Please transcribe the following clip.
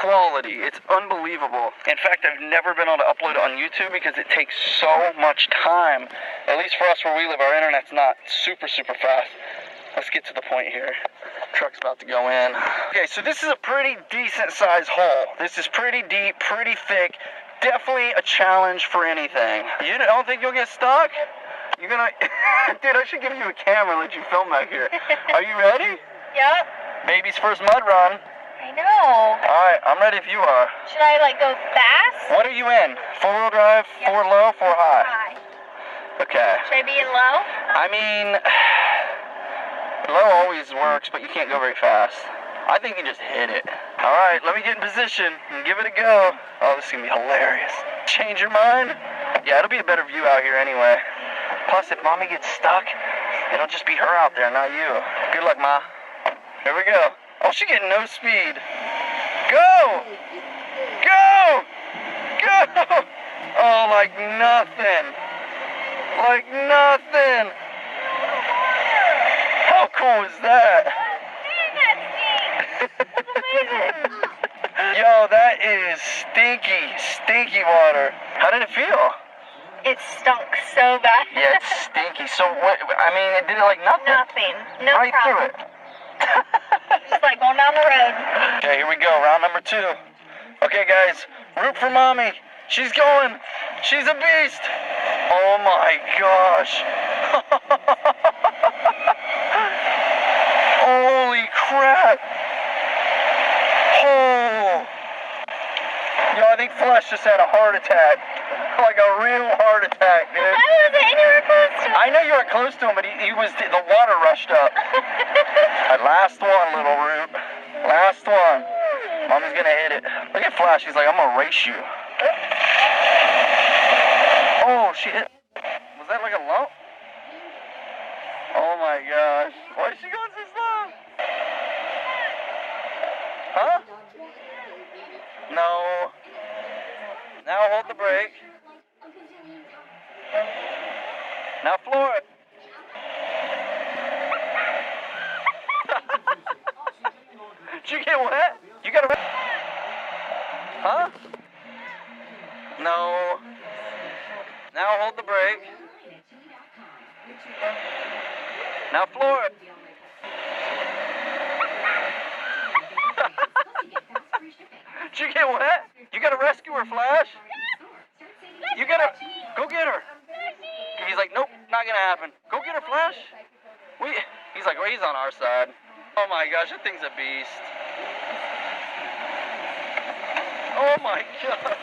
quality. It's unbelievable. In fact, I've never been able to upload it on YouTube because it takes so much time. At least for us where we live, our internet's not super fast. Let's get to the point here. Truck's about to go in. Okay, so this is a pretty decent sized hole. This is pretty deep, pretty thick. Definitely a challenge for anything. You don't think you'll get stuck? You're gonna... Dude, I should give you a camera and let you film back here. Are you ready? Yep. Baby's first mud run. I know. Alright, I'm ready if you are. Should I, like, go fast? What are you in? 4-wheel drive, Yep. 4 low, 4 high? High. Okay. Should I be in low? I mean, low always works, but you can't go very fast. I think you just hit it. Alright, let me get in position and give it a go. Oh, this is gonna be hilarious. Change your mind? Yeah, it'll be a better view out here anyway. Plus, if mommy gets stuck, it'll just be her out there, not you. Good luck, Ma. Here we go. Oh, she's getting no speed. Go! Go! Go! Oh, like nothing. Like nothing. How cool is that? Yo, that is stinky water. How did it feel? It stunk so bad. Yeah, it's stinky. So, what, I mean, it did it like nothing? Nothing. No right problem. through it. Just like going down the road. Okay, here we go. Round number 2. Okay, guys. Root for mommy. She's going. She's a beast. Oh, my gosh. Holy crap. Oh. Yo, I think Flesh just had a heart attack. Like a real heart attack, dude. I wasn't anywhere close to it. I know you were close to him, but he was, the water rushed up. Alright, last one, little Root. Last one. Mommy's gonna hit it. Look at Flash, he's like, I'm gonna race you. Oh, she hit. Was that like a lump? Oh my gosh. Why is she going so slow? Huh? No. Now hold the brake. Now floor it. Did you get wet? You got a... Huh? No. Now hold the brake. Now floor it. Did you get wet? You gotta rescue her, Flash. You gotta... Go get her. He's like, nope, not gonna happen. Go get her, Flash. He's like, well, he's on our side. Oh my gosh, that thing's a beast. Oh my god.